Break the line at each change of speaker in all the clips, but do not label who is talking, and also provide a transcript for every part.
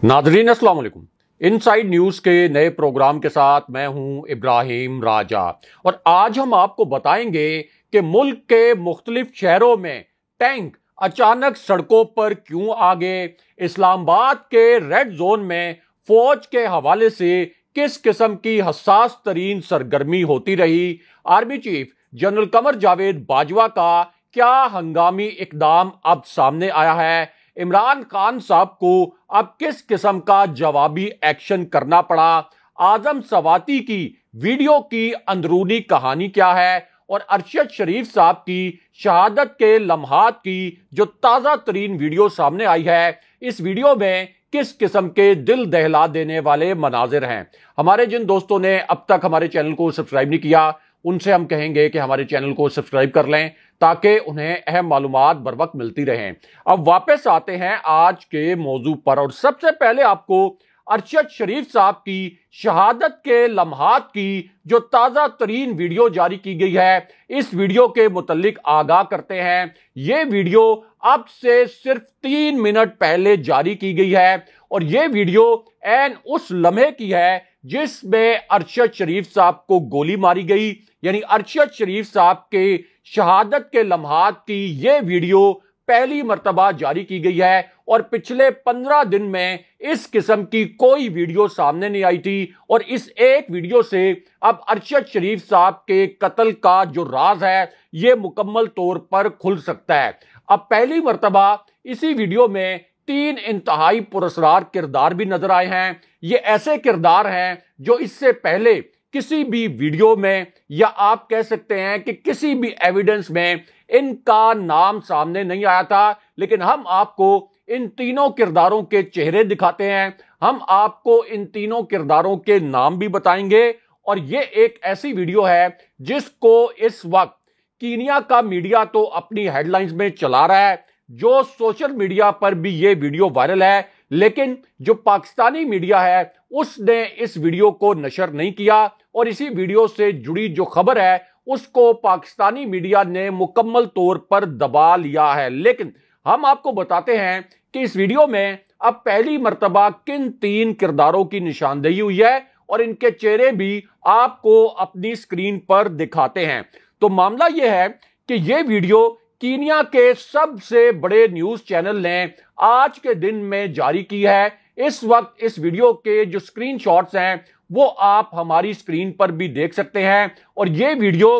नाजरीन अस्सलाम वालेकुम। इनसाइड न्यूज के नए प्रोग्राम के साथ मैं हूं इब्राहिम राजा और आज हम आपको बताएंगे कि मुल्क के मुख्तलिफ शहरों में टैंक अचानक सड़कों पर क्यों आ गए, इस्लामाबाद के रेड जोन में फौज के हवाले से किस किस्म की हसास तरीन सरगर्मी होती रही, army chief general Qamar Javed Bajwa का क्या हंगामी इकदाम अब सामने आया है, इमरान खान साहब को अब किस किस्म का जवाबी एक्शन करना पड़ा, आजम सवाती की वीडियो की अंदरूनी कहानी क्या है और अरशद शरीफ साहब की शहादत के लम्हात की जो ताजा तरीन वीडियो सामने आई है, इस वीडियो में किस किस्म के दिल दहला देने वाले मनाजिर हैं। हमारे जिन दोस्तों ने अब तक हमारे चैनल को सब्सक्राइब नहीं किया उनसे हम कहेंगे कि हमारे चैनल को सब्सक्राइब कर लें ताकि उन्हें अहम मालूमात बर वक्त मिलती रहें। अब वापस आते हैं आज के मौजू पर और सबसे पहले आपको अरशद शरीफ साहब की शहादत के लम्हात की जो ताजा तरीन वीडियो जारी की गई है, इस वीडियो के मुतल्लिक आगाह करते हैं। ये वीडियो अब से सिर्फ 3 मिनट पहले जारी की गई है और ये वीडियो एन उस लम्हे की है जिसमें अरशद शरीफ साहब को गोली मारी गई, यानी अरशद शरीफ साहब के शहादत के लम्हात की यह वीडियो पहली मर्तबा जारी की गई है और पिछले 15 दिन में इस किस्म की कोई वीडियो सामने नहीं आई थी और इस एक वीडियो से अब अरशद शरीफ साहब के कत्ल का जो राज है यह मुकम्मल तौर पर खुल सकता है। अब पहली मर्तबा इसी वीडियो में 3 इंतहाई पुरस्कार किरदार भी नजर आए हैं। ये ऐसे किरदार हैं जो इससे पहले किसी भी वीडियो में या आप कह सकते हैं कि किसी भी एविडेंस में इनका नाम सामने नहीं आया था, लेकिन हम आपको इन तीनों किरदारों के चेहरे दिखाते हैं, हम आपको इन तीनों किरदारों के नाम भी बताएंगे और ये एक ऐसी वीडियो है जिसको इस वक्त कीनिया का मीडिया तो अपनी हेडलाइंस में चला रहा है, जो सोशल मीडिया पर भी ये वीडियो वायरल है, लेकिन जो पाकिस्तानी मीडिया है उसने इस वीडियो को नशर नहीं किया और इसी वीडियो से जुड़ी जो खबर है उसको पाकिस्तानी मीडिया ने मुकम्मल तौर पर दबा लिया है। लेकिन हम आपको बताते हैं कि इस वीडियो में अब पहली मर्तबा किन 3 किरदारों की निशानदेही हुई है और इनके चेहरे भी आपको अपनी स्क्रीन पर दिखाते हैं। तो मामला यह है कि यह वीडियो कीनिया के सबसे बड़े न्यूज चैनल ने आज के दिन में जारी की है। इस वक्त इस वीडियो के जो स्क्रीनशॉट्स हैं वो आप हमारी स्क्रीन पर भी देख सकते हैं और ये वीडियो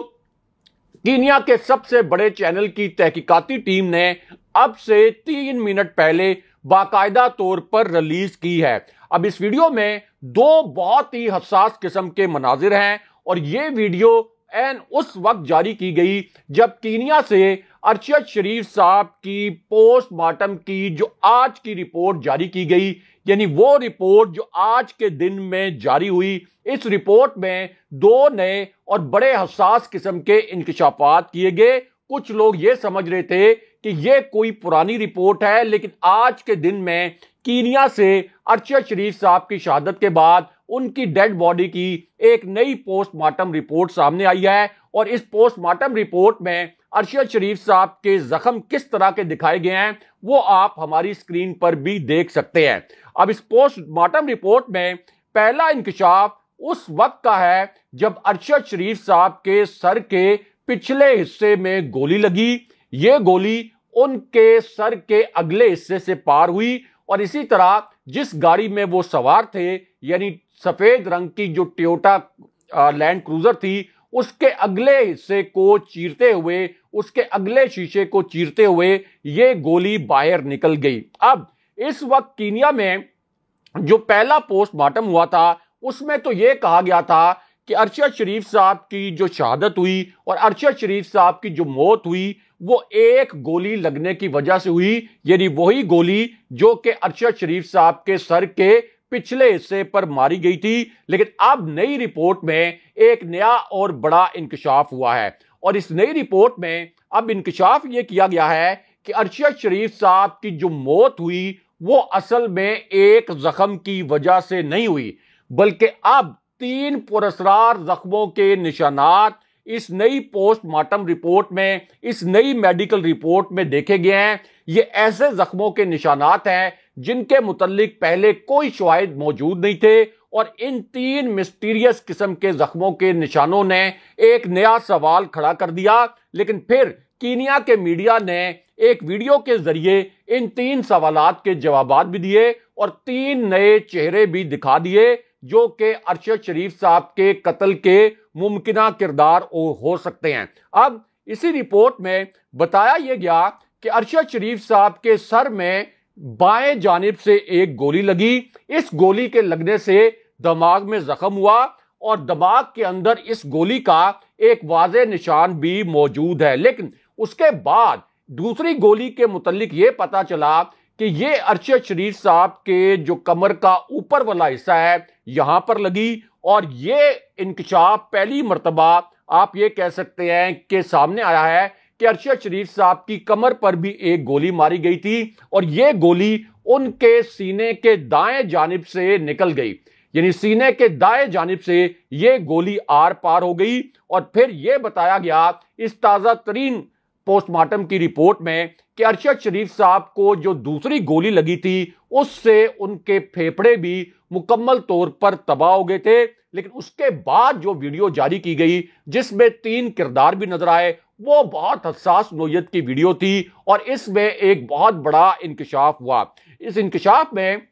कीनिया के सबसे बड़े चैनल की तहकीकाती टीम ने अब से 3 मिनट पहले बाकायदा तौर पर रिलीज की है। अब इस वीडियो में 2 बहुत ही हसास किस्म के मनाजिर हैं और ये वीडियो एन उस वक्त जारी की गई जब कीनिया से अरशद शरीफ साहब की पोस्टमार्टम की जो आज की रिपोर्ट जारी की गई, यानी वो रिपोर्ट जो आज के दिन में जारी हुई। इस रिपोर्ट में 2 नए और बड़े हसास किस्म के इंकशाफात किए गए। कुछ लोग ये समझ रहे थे कि ये कोई पुरानी रिपोर्ट है, लेकिन आज के दिन में कीनिया से अरशद शरीफ साहब की शहादत के बाद उनकी डेड बॉडी की एक नई पोस्टमार्टम रिपोर्ट सामने आई है और इस पोस्टमार्टम रिपोर्ट में अरशद शरीफ साहब के जख्म किस तरह के दिखाए गए हैं वो आप हमारी स्क्रीन पर भी देख सकते हैं। अब इस पोस्टमार्टम रिपोर्ट में पहला इंकशाफ उस वक्त का है जब अरशद शरीफ साहब के सर के पिछले हिस्से में गोली लगी। ये गोली उनके सर के अगले हिस्से से पार हुई और इसी तरह जिस गाड़ी में वो सवार थे, यानी सफेद रंग की जो टोयोटा लैंड क्रूजर थी, उसके अगले हिस्से को चीरते हुए, उसके अगले शीशे को चीरते हुए ये गोली बाहर निकल गई। अब इस वक्त कीनिया में जो पहला पोस्टमार्टम हुआ था उसमें तो यह कहा गया था कि अरशद शरीफ साहब की जो शहादत हुई और अरशद शरीफ साहब की जो मौत हुई वो एक गोली लगने की वजह से हुई, यानी वही गोली जो कि अरशद शरीफ साहब के सर के पिछले हिस्से पर मारी गई थी। लेकिन अब नई रिपोर्ट में एक नया और बड़ा इंकशाफ हुआ है और इस नई रिपोर्ट में अब इंकशाफ यह किया गया है कि अरशद शरीफ साहब की जो मौत हुई वो असल में एक जख्म की वजह से नहीं हुई, बल्कि अब 3 पुरस्कार जख्मों के निशानात इस नई पोस्टमार्टम रिपोर्ट में, इस नई मेडिकल रिपोर्ट में देखे गए हैं। ये ऐसे जख्मों के निशानात हैं जिनके मुतल्लिक पहले कोई शवाहिद मौजूद नहीं थे, और इन 3 मिस्टीरियस किस्म के जख्मों के निशानों ने एक नया सवाल खड़ा कर दिया। लेकिन फिर कीनिया के मीडिया ने एक वीडियो के जरिए इन 3 सवालात के जवाब भी दिए और 3 नए चेहरे भी दिखा दिए जो कि अरशद शरीफ साहब के कत्ल के मुमकिना किरदार हो सकते हैं। अब इसी रिपोर्ट में बताया यह गया कि अरशद शरीफ साहब के सर में बाएं जानिब से एक गोली लगी। इस गोली के लगने से दिमाग में जख्म हुआ और दिमाग के अंदर इस गोली का एक वाज़ेह निशान भी मौजूद है। लेकिन उसके बाद दूसरी गोली के मुतल्लिक ये पता चला कि ये अरशद शरीफ साहब के जो कमर का ऊपर वाला हिस्सा है यहां पर लगी, और ये इंकशाफ पहली मर्तबा आप ये कह सकते हैं कि सामने आया है कि अरशद शरीफ साहब की कमर पर भी एक गोली मारी गई थी और ये गोली उनके सीने के दाएं जानिब से निकल गई, यानी सीने के दाएं जानिब से ये गोली आर पार हो गई। और फिर यह बताया गया इस ताजा तरीन पोस्टमार्टम की रिपोर्ट में कि अरशद शरीफ साहब को जो दूसरी गोली लगी थी उससे उनके फेफड़े भी मुकम्मल तौर पर तबाह हो गए थे। लेकिन उसके बाद जो वीडियो जारी की गई जिसमें 3 किरदार भी नजर आए, वो बहुत हसास नोयत की वीडियो थी और इसमें एक बहुत बड़ा इंकशाफ हुआ। इस इंकशाफ में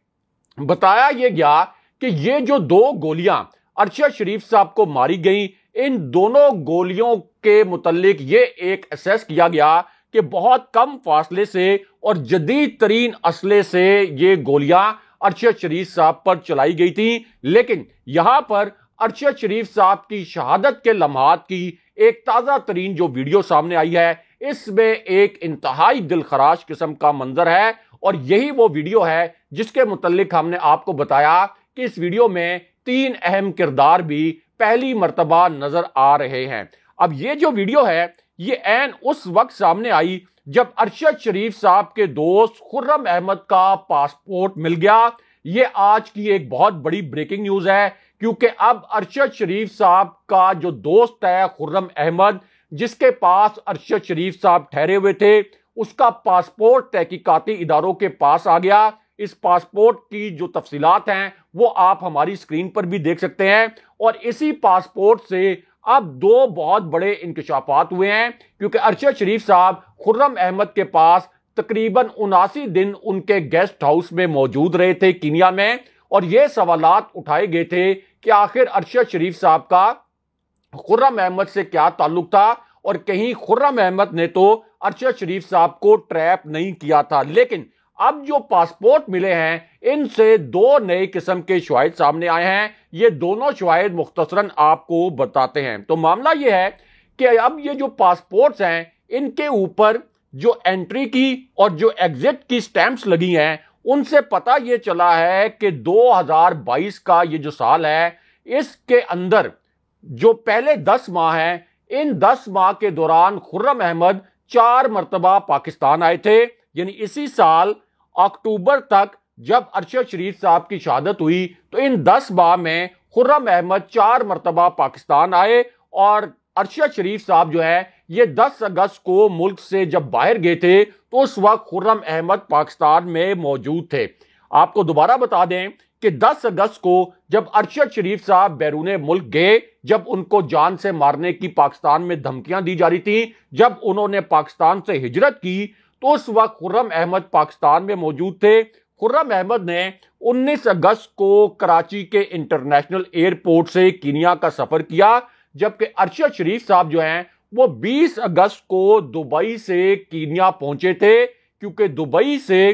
बताया यह गया कि ये जो 2 गोलियां अरशद शरीफ साहब को मारी गई, इन दोनों गोलियों के मुतल्लिक ये एक असेस किया गया कि बहुत कम फासले से और जदीद तरीन असले से ये गोलियां अरशद शरीफ साहब पर चलाई गई थी। लेकिन यहां पर अरशद शरीफ साहब की शहादत के लम्हात की एक ताजा तरीन जो वीडियो सामने आई है, इसमें एक इंतहाई दिलखराश किस्म का मंजर है और यही वो वीडियो है जिसके मुतल्लिक हमने आपको बताया कि इस वीडियो में 3 अहम किरदार भी पहली मर्तबा नजर आ रहे हैं। अब ये जो वीडियो है ये ऐन उस वक्त सामने आई जब अरशद शरीफ साहब के दोस्त खुर्रम अहमद का पासपोर्ट मिल गया। ये आज की एक बहुत बड़ी ब्रेकिंग न्यूज है, क्योंकि अब अरशद शरीफ साहब का जो दोस्त है खुर्रम अहमद, जिसके पास अरशद शरीफ साहब ठहरे हुए थे, उसका पासपोर्ट तहकीकाती इदारों के पास आ गया। इस पासपोर्ट की जो तफसीलात हैं वो आप हमारी स्क्रीन पर भी देख सकते हैं और इसी पासपोर्ट से अब 2 बहुत बड़े इंकशाफात हुए हैं, क्योंकि अरशद शरीफ साहब खुर्रम अहमद के पास तकरीबन 79 दिन उनके गेस्ट हाउस में मौजूद रहे थे कीनिया में, और ये सवालात उठाए गए थे कि आखिर अरशद शरीफ साहब का खुर्रम अहमद से क्या ताल्लुक था और कहीं खुर्रम अहमद ने तो अरशद शरीफ साहब को ट्रैप नहीं किया था। लेकिन अब जो पासपोर्ट मिले हैं इनसे 2 नए किस्म के शवाहिद सामने आए हैं। ये दोनों शवाहिद मुख्तसरन आपको बताते हैं। तो मामला ये है कि अब ये जो पासपोर्ट्स हैं इनके ऊपर जो एंट्री की और जो एग्जिट की स्टैंप्स लगी हैं उनसे पता ये चला है कि 2022 का ये जो साल है इसके अंदर जो पहले 10 माह हैं, इन 10 माह के दौरान खुर्रम अहमद 4 मरतबा पाकिस्तान आए थे। यानी इसी साल अक्टूबर तक जब अरशद शरीफ साहब की शहादत हुई तो इन 10 माह में खुर्रम अहमद 4 मरतबा पाकिस्तान आए और अरशद शरीफ साहब जो है ये 10 अगस्त को मुल्क से जब बाहर गए थे तो उस वक्त खुर्रम अहमद पाकिस्तान में मौजूद थे। आपको दोबारा बता दें कि 10 अगस्त को जब अरशद शरीफ साहब बैरून मुल्क गए, जब उनको जान से मारने की पाकिस्तान में धमकियां दी जा रही थी, जब उन्होंने पाकिस्तान से हिजरत की तो उस वक्त खुर्रम अहमद पाकिस्तान में मौजूद थे। खुर्रम अहमद ने 19 अगस्त को कराची के इंटरनेशनल एयरपोर्ट से कीनिया का सफर किया, जबकि अरशद शरीफ साहब जो हैं वो 20 अगस्त को दुबई से कीनिया पहुंचे थे, क्योंकि दुबई से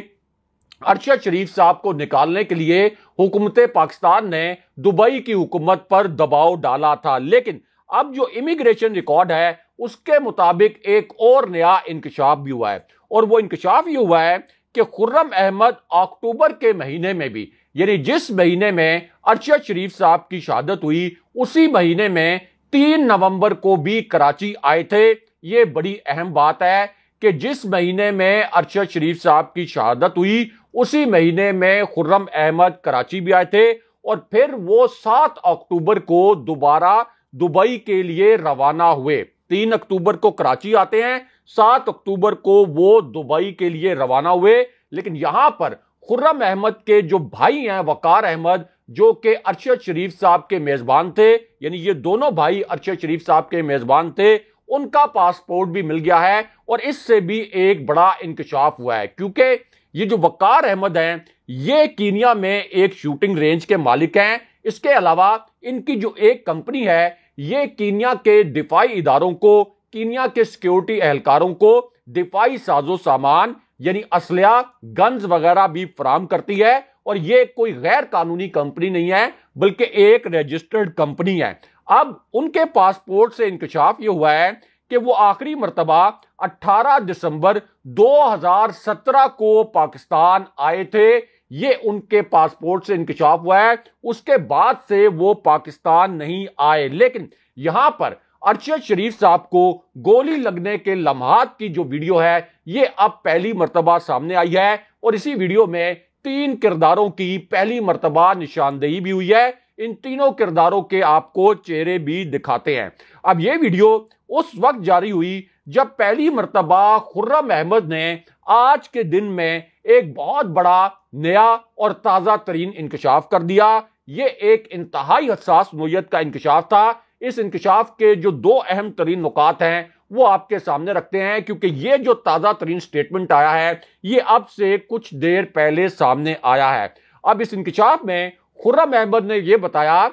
अरशद शरीफ साहब को निकालने के लिए हुकूमत पाकिस्तान ने दुबई की हुकूमत पर दबाव डाला था। लेकिन अब जो इमिग्रेशन रिकॉर्ड है उसके मुताबिक एक और नया इंकशाफ भी हुआ है, और वो इंकशाफ ये हुआ है कि खुर्रम अहमद अक्टूबर के महीने में भी, यानी जिस महीने में अरशद शरीफ साहब की शहादत हुई उसी महीने में 3 नवंबर को भी कराची आए थे। ये बड़ी अहम बात है कि जिस महीने में अरशद शरीफ साहब की शहादत हुई उसी महीने में खुर्रम अहमद कराची भी आए थे और फिर वो 7 अक्टूबर को दोबारा दुबई के लिए रवाना हुए। 3 अक्टूबर को कराची आते हैं, 7 अक्टूबर को वो दुबई के लिए रवाना हुए। लेकिन यहां पर खुर्रम अहमद के जो भाई हैं वकार अहमद, जो कि अरशद शरीफ साहब के मेजबान थे, यानी ये दोनों भाई अरशद शरीफ साहब के मेजबान थे, उनका पासपोर्ट भी मिल गया है। और इससे भी एक बड़ा इंकशाफ हुआ है, क्योंकि ये जो वकार अहमद हैं ये कीनिया में एक शूटिंग रेंज के मालिक हैं। इसके अलावा इनकी जो एक कंपनी है ये कीनिया के दिफाई इदारों को, कीनिया के सिक्योरिटी एहलकारों को दिफाई साजो सामान यानी असलिया, गन्स वगैरह भी फराम करती है। और ये कोई गैर कानूनी कंपनी नहीं है, बल्कि एक रजिस्टर्ड कंपनी है। अब उनके पासपोर्ट से इंकशाफ ये हुआ है कि वो आखिरी मर्तबा 18 दिसंबर 2017 को पाकिस्तान आए थे। ये उनके पासपोर्ट से इंकशाफ हुआ है। उसके बाद से वो पाकिस्तान नहीं आए। लेकिन यहां पर अरशद शरीफ साहब को गोली लगने के लम्हात की जो वीडियो है ये अब पहली मर्तबा सामने आई है। और इसी वीडियो में 3 किरदारों की पहली मर्तबा निशानदेही भी हुई है। इन तीनों किरदारों के आपको चेहरे भी दिखाते हैं। अब ये वीडियो उस वक्त जारी हुई जब पहली मर्तबा खुर्रम अहमद ने आज के दिन में एक बहुत बड़ा नया और ताजा तरीन इंकशाफ कर दिया। ये एक इंतहाई हसास नोयत का इंकशाफ था। इस इंकशाफ के जो 2 अहम तरीन नुकात हैं वो आपके सामने रखते हैं, क्योंकि ये जो ताजा तरीन स्टेटमेंट आया है ये अब से कुछ देर पहले सामने आया है। अब इस इंकशाफ में खुर्रम अहमद ने यह बताया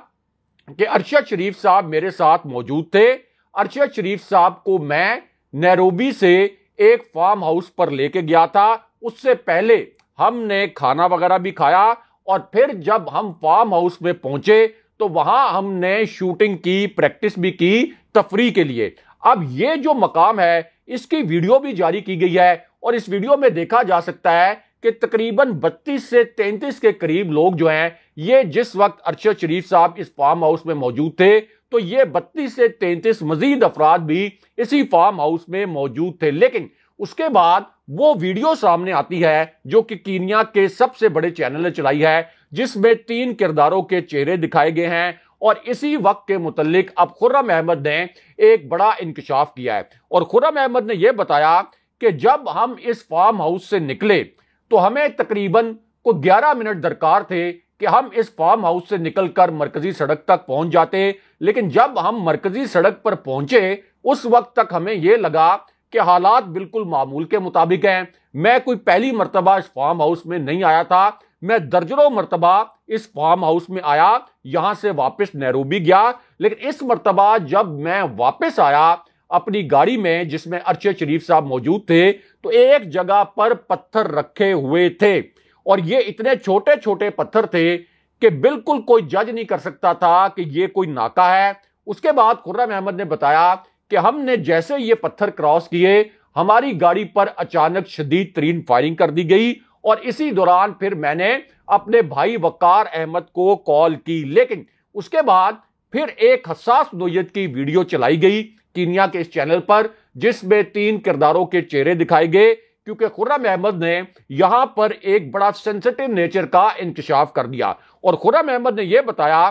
कि अरशद शरीफ साहब मेरे साथ मौजूद थे। अरशद शरीफ साहब को मैं नैरोबी से एक फार्म हाउस पर लेके गया था। उससे पहले हमने खाना वगैरह भी खाया और फिर जब हम फार्म हाउस में पहुंचे तो वहां हमने शूटिंग की, प्रैक्टिस भी की तफरी के लिए। अब ये जो मकाम है इसकी वीडियो भी जारी की गई है और इस वीडियो में देखा जा सकता है कि तकरीबन 32 से 33 के करीब लोग जो हैं ये जिस वक्त अरशद शरीफ साहब इस फार्म हाउस में मौजूद थे तो ये 32 से 33 मजीद अफराद भी इसी फार्म हाउस में मौजूद थे। लेकिन उसके बाद वो वीडियो सामने आती है जो कि कीनिया के सबसे बड़े चैनल ने चलाई है, जिसमें 3 किरदारों के चेहरे दिखाए गए हैं। और इसी वक्त के मुतल्लिक अब खुर्रम अहमद ने एक बड़ा इंकशाफ किया है। और खुर्रम अहमद ने यह बताया कि जब हम इस फार्म हाउस से निकले तो हमें तकरीबन को 11 मिनट दरकार थे कि हम इस फार्म हाउस से निकलकर मरकजी सड़क तक पहुंच जाते। लेकिन जब हम मरकजी सड़क पर पहुंचे उस वक्त तक हमें यह लगा कि हालात बिल्कुल मामूल के मुताबिक हैं। मैं कोई पहली मर्तबा इस फार्म हाउस में नहीं आया था, मैं दर्जनों मर्तबा इस फार्म हाउस में आया, यहां से वापस नैरोबी गया। लेकिन इस मर्तबा जब मैं वापस आया अपनी गाड़ी में जिसमें अरशद शरीफ साहब मौजूद थे तो एक जगह पर पत्थर रखे हुए थे और ये इतने छोटे छोटे पत्थर थे कि बिल्कुल कोई जज नहीं कर सकता था कि ये कोई नाका है। उसके बाद खुर्रम अहमद ने बताया कि हमने जैसे ये पत्थर क्रॉस किए हमारी गाड़ी पर अचानक शदीद तरीन फायरिंग कर दी गई और इसी दौरान फिर मैंने अपने भाई वकार अहमद को कॉल की। लेकिन उसके बाद फिर एक हसास नोयत की वीडियो चलाई गई कीनिया के इस चैनल पर जिसमें 3 किरदारों के चेहरे दिखाए गए, क्योंकि खुर्रम अहमद ने यहां पर एक बड़ा सेंसिटिव नेचर का इंकशाफ कर दिया। और खुर्रम अहमद ने यह बताया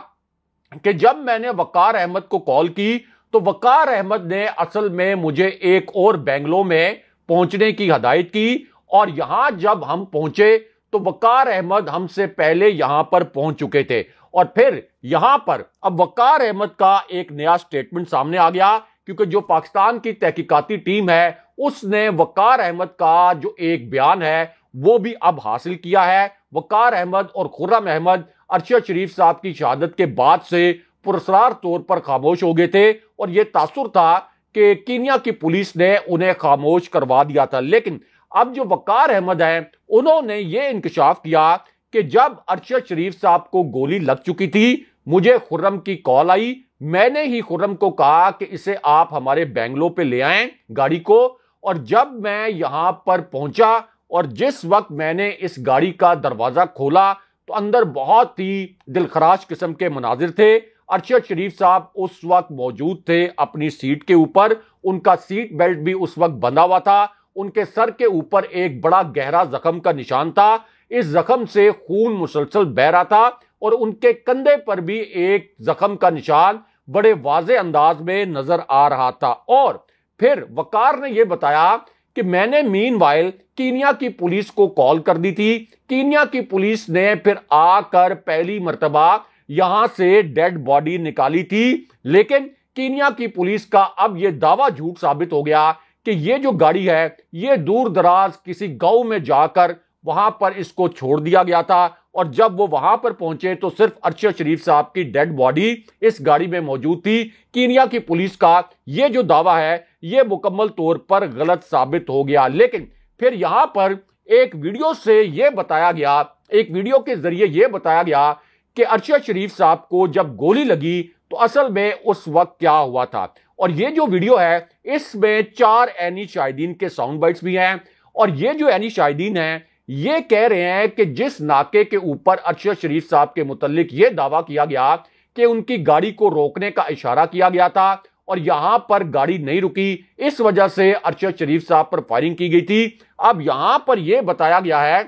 कि जब मैंने वकार अहमद को कॉल की तो वकार अहमद ने असल में मुझे एक और बेंगलो में पहुंचने की हदायत की और यहां जब हम पहुंचे तो वकार अहमद हमसे पहले यहां पर पहुंच चुके थे। और फिर यहां पर अब वकार अहमद का एक नया स्टेटमेंट सामने आ गया, क्योंकि जो पाकिस्तान की तहकीकाती टीम है उसने वकार अहमद का जो एक बयान है वो भी अब हासिल किया है। वकार अहमद और खुर्रम अहमद अरशद शरीफ साहब की शहादत के बाद से पुरस्कार तौर पर खामोश हो गए थे और यह तासुर था कि कीनिया की पुलिस ने उन्हें खामोश करवा दिया था। लेकिन अब जो वकार अहमद हैं उन्होंने ये इंकशाफ किया कि जब अरशद शरीफ साहब को गोली लग चुकी थी मुझे खुर्रम की कॉल आई। मैंने ही खुर्रम को कहा कि इसे आप हमारे बेंगलो पे ले आएं गाड़ी को। और जब मैं यहां पर पहुंचा और जिस वक्त मैंने इस गाड़ी का दरवाजा खोला तो अंदर बहुत ही दिलखराश किस्म के मनाजिर थे। अरशद शरीफ साहब उस वक्त मौजूद थे अपनी सीट के ऊपर, उनका सीट बेल्ट भी उस वक्त बंधा हुआ था, उनके सर के ऊपर एक बड़ा गहरा जख्म का निशान था, इस जख्म से खून मुसलसल बह रहा था और उनके कंधे पर भी एक जख्म का निशान बड़े वाज़े अंदाज में नजर आ रहा था। और फिर वकार ने यह बताया कि मैंने मीनवाइल कीनिया की पुलिस को कॉल कर दी थी। कीनिया की पुलिस ने फिर आकर पहली मर्तबा यहां से डेड बॉडी निकाली थी, लेकिन कीनिया की पुलिस का अब यह दावा झूठ साबित हो गया कि यह जो गाड़ी है यह दूर दराज किसी गांव में जाकर वहां पर इसको छोड़ दिया गया था, और जब वो वहां पर पहुंचे तो सिर्फ अरशद शरीफ साहब की डेड बॉडी इस गाड़ी में मौजूद थी। कीनिया की पुलिस का यह जो दावा है यह मुकम्मल तौर पर गलत साबित हो गया। लेकिन फिर यहां पर एक वीडियो से यह बताया गया, एक वीडियो के जरिए यह बताया गया कि अरशद शरीफ साहब को जब गोली लगी तो असल में उस वक्त क्या हुआ था। और यह जो वीडियो है इसमें 4 ऐनी शाहिदीन के साउंड बाइट्स भी हैं, और ये जो ऐनी शाहिदीन हैं ये कह रहे हैं कि जिस नाके के ऊपर अरशद शरीफ साहब के मुतालिक यह दावा किया गया कि उनकी गाड़ी को रोकने का इशारा किया गया था और यहां पर गाड़ी नहीं रुकी, इस वजह से अरशद शरीफ साहब पर फायरिंग की गई थी। अब यहां पर यह बताया गया है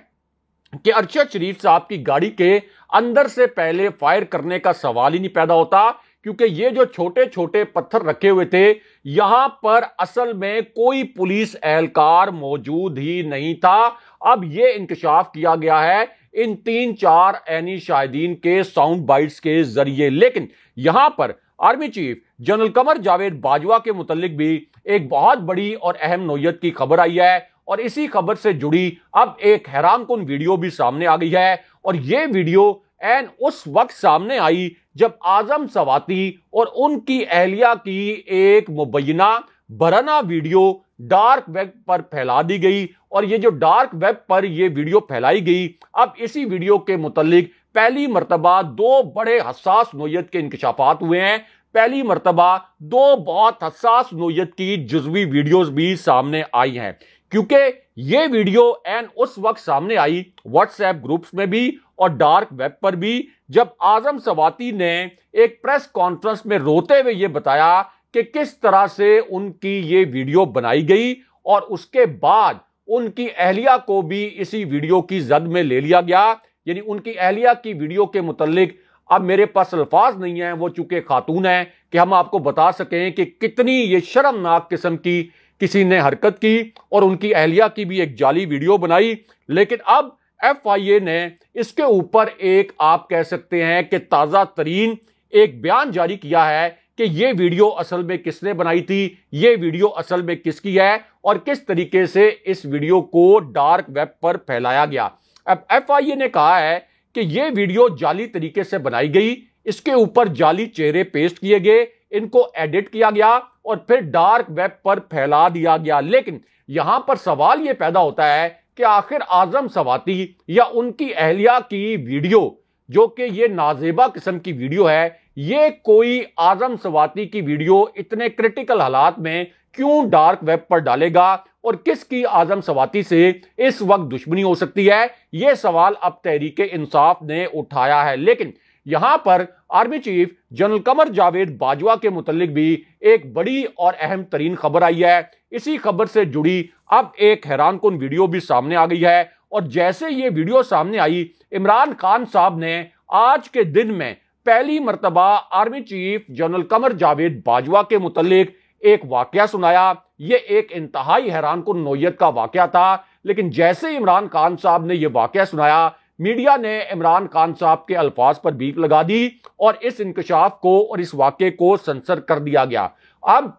कि अरशद शरीफ साहब की गाड़ी के अंदर से पहले फायर करने का सवाल ही नहीं पैदा होता, क्योंकि ये जो छोटे छोटे पत्थर रखे हुए थे यहां पर असल में कोई पुलिस एहलकार मौजूद ही नहीं था। अब यह इंकशाफ किया गया है इन 3-4 ऐनी शाहिदीन के साउंड बाइट्स के जरिए। लेकिन यहां पर army chief general Qamar Javed Bajwa के मुतालिक भी एक बहुत बड़ी और अहम नोयत की खबर आई है, और इसी खबर से जुड़ी अब एक हैरानकुन वीडियो भी सामने आ गई है। और यह वीडियो एन उस वक्त सामने आई जब आजम सवाती और उनकी अहलिया की एक मुबैना बराना वीडियो डार्क वेब पर फैला दी गई, और ये जो डार्क वेब पर यह वीडियो फैलाई गई, अब इसी वीडियो के मुतालिक पहली मर्तबा 2 बड़े हसास नोयत के इंकशाफात हुए हैं। पहली मर्तबा 2 बहुत हसास नोयत की जुज़वी वीडियोस भी सामने आई हैं, क्योंकि यह वीडियो एन उस वक्त सामने आई व्हाट्सएप ग्रुप्स में भी और डार्क वेब पर भी, जब आजम सवाती ने एक प्रेस कॉन्फ्रेंस में रोते हुए यह बताया कि किस तरह से उनकी ये वीडियो बनाई गई, और उसके बाद उनकी अहलिया को भी इसी वीडियो की जद में ले लिया गया। यानी उनकी अहलिया की वीडियो के मुतालिक अब मेरे पास अल्फाज नहीं है, वो चूंकि खातून है, कि हम आपको बता सकें कि कितनी ये शर्मनाक किस्म की किसी ने हरकत की और उनकी अहलिया की भी एक जाली वीडियो बनाई। लेकिन अब FIA ने इसके ऊपर एक, आप कह सकते हैं कि ताज़ा तरीन एक बयान जारी किया है कि ये वीडियो असल में किसने बनाई थी, ये वीडियो असल में किसकी है, और किस तरीके से इस वीडियो को डार्क वेब पर फैलाया गया। अब FIA ने कहा है कि यह वीडियो जाली तरीके से बनाई गई, इसके ऊपर जाली चेहरे पेस्ट किए गए, इनको एडिट किया गया और फिर डार्क वेब पर फैला दिया गया। लेकिन यहां पर सवाल यह पैदा होता है कि आखिर आजम सवाती या उनकी अहलिया की वीडियो, जो कि ये नाजेबा किस्म की वीडियो है, ये कोई आजम सवाती की वीडियो इतने क्रिटिकल हालात में क्यों डार्क वेब पर डालेगा, और किसकी आजम सवाती से इस वक्त दुश्मनी हो सकती है, यह सवाल अब तहरीक इंसाफ ने उठाया है। लेकिन यहां पर army chief general Qamar Javed Bajwa के मुतालिक भी एक बड़ी और अहम तरीन खबर आई है। इसी खबर से जुड़ी अब एक हैरानकुन वीडियो भी सामने आ गई है, और जैसे ये वीडियो सामने आई, इमरान खान साहब ने आज के दिन में पहली मर्तबा army chief general Qamar Javed Bajwa के मुतालिक एक वाकया सुनाया। यह एक इंतहाई हैरानकुन नोयत का वाकया था, लेकिन जैसे इमरान खान साहब ने यह वाकया सुनाया, मीडिया ने इमरान खान साहब के अल्फाज पर बीप लगा दी और इस इंकशाफ को और इस वाकये को सेंसर कर दिया गया। अब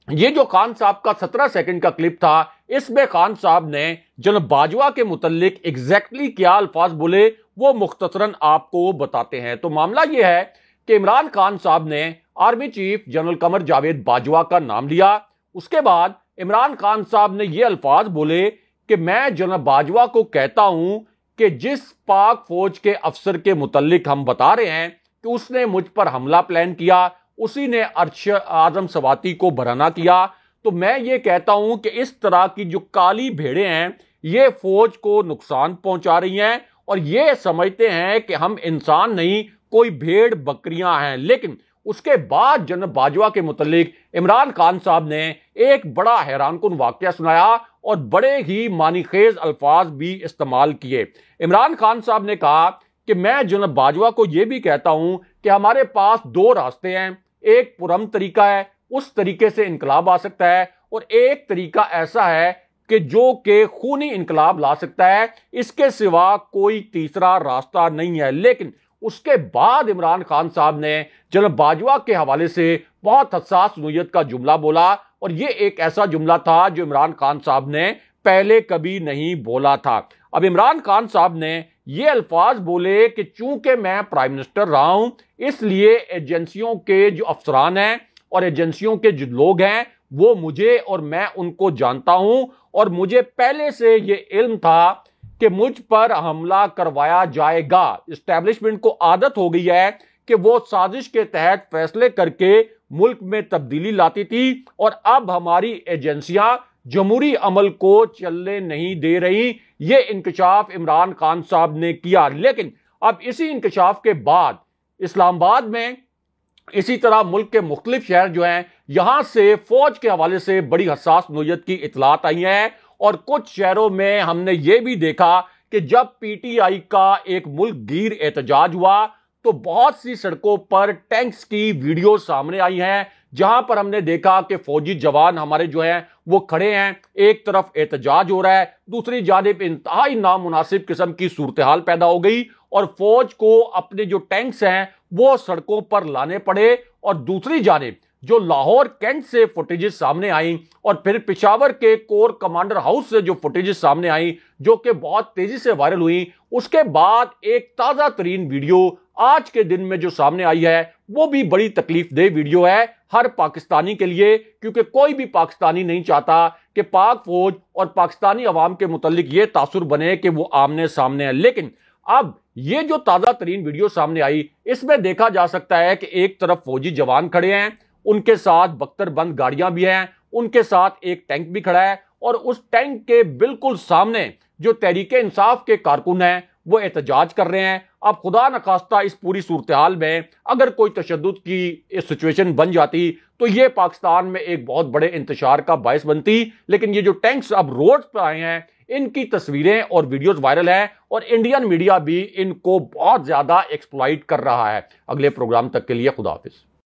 ये जो खान साहब का 17 सेकंड का क्लिप था, इसमें खान साहब ने जनरल बाजवा के मुतालिक एग्जैक्टली क्या अल्फाज बोले वो मुख्तसरन आपको बताते हैं। तो मामला यह है कि इमरान खान साहब ने army chief general Qamar Javed Bajwa का नाम लिया। उसके बाद इमरान खान साहब ने यह अल्फाज बोले कि मैं जनरल बाजवा को कहता हूं कि जिस पाक फौज के अफसर के मुतालिक हम बता रहे हैं कि उसने मुझ पर हमला प्लान किया, उसी ने आजम सवाती को बराना किया, तो मैं ये कहता हूं कि इस तरह की जो काली भेड़ें हैं ये फौज को नुकसान पहुंचा रही हैं और ये समझते हैं कि हम इंसान नहीं कोई भेड़ बकरियां हैं। लेकिन उसके बाद जनरल बाजवा के मुतालिक इमरान खान साहब ने एक बड़ा हैरानकुन वाकया सुनाया और बड़े ही मानीखेज अल्फाज भी इस्तेमाल किए। इमरान खान साहब ने कहा कि मैं जनरल बाजवा को यह भी कहता हूं कि हमारे पास 2 रास्ते हैं, एक पुरअमन तरीका है, उस तरीके से इनकलाब आ सकता है, और एक तरीका ऐसा है कि जो के खूनी इनकलाब ला सकता है, इसके सिवा कोई तीसरा रास्ता नहीं है। लेकिन उसके बाद इमरान खान साहब ने जनरल बाजवा के हवाले से बहुत हसास नोयत का जुमला बोला, और यह एक ऐसा जुमला था जो इमरान खान साहब ने पहले कभी नहीं बोला था। अब इमरान खान साहब ने ये अल्फाज बोले कि चूंकि मैं प्राइम मिनिस्टर रहा हूं, इसलिए एजेंसियों के जो अफसरान हैं और एजेंसियों के जो लोग हैं वो मुझे और मैं उनको जानता हूं, और मुझे पहले से ये इल्म था कि मुझ पर हमला करवाया जाएगा। इस्टेब्लिशमेंट को आदत हो गई है कि वो साजिश के तहत फैसले करके मुल्क में तब्दीली लाती थी, और अब हमारी एजेंसियां जमहूरी अमल को चलने नहीं दे रही। ये इंकशाफ इमरान खान साहब ने किया। लेकिन अब इसी इंकशाफ के बाद इस्लामाबाद में इसी तरह मुल्क के मुख्तलिफ शहर जो हैं, यहां से फौज के हवाले से बड़ी हसास नोयत की इतलात आई हैं, और कुछ शहरों में हमने ये भी देखा कि जब पीटीआई का एक मुल्क गिर एहतजाज हुआ तो बहुत सी सड़कों पर टैंक्स की वीडियो सामने आई हैं, जहां पर हमने देखा कि फौजी जवान हमारे जो हैं वो खड़े हैं, एक तरफ एहतजाज हो रहा है, दूसरी जानिब इंतहाई नामुनासिब किस्म की सूरत हाल पैदा हो गई, और फौज को अपने जो टैंक्स हैं वो सड़कों पर लाने पड़े। और दूसरी जानिब जो लाहौर कैंट से फुटेजेस सामने आई, और फिर पेशावर के कोर कमांडर हाउस से जो फुटेजेस सामने आई जो कि बहुत तेजी से वायरल हुई, उसके बाद एक ताजा तरीन वीडियो आज के दिन में जो सामने आई है वो भी बड़ी तकलीफ दे वीडियो है हर पाकिस्तानी के लिए, क्योंकि कोई भी पाकिस्तानी नहीं चाहता कि पाक फौज और पाकिस्तानी अवाम के मुतालिक ये तासुर बने कि वो आमने सामने है। लेकिन अब ये जो ताजा तरीन वीडियो सामने आई, इसमें देखा जा सकता है कि एक तरफ फौजी जवान खड़े हैं, उनके साथ बख्तरबंद गाड़ियां भी हैं, उनके साथ एक टैंक भी खड़ा है, और उस टैंक के बिल्कुल सामने जो तहरीक इंसाफ के कारकुन हैं वो एहतजाज कर रहे हैं। अब खुदा न खास्ता इस पूरी सूरत हाल में अगर कोई तशद्दुद की सिचुएशन बन जाती तो ये पाकिस्तान में एक बहुत बड़े इंतशार का बायस बनती। लेकिन ये जो टैंक्स अब रोड पर आए हैं, इनकी तस्वीरें और वीडियोस वायरल हैं, और इंडियन मीडिया भी इनको बहुत ज्यादा एक्सप्लॉइट कर रहा है। अगले प्रोग्राम तक के लिए खुदा हाफिज।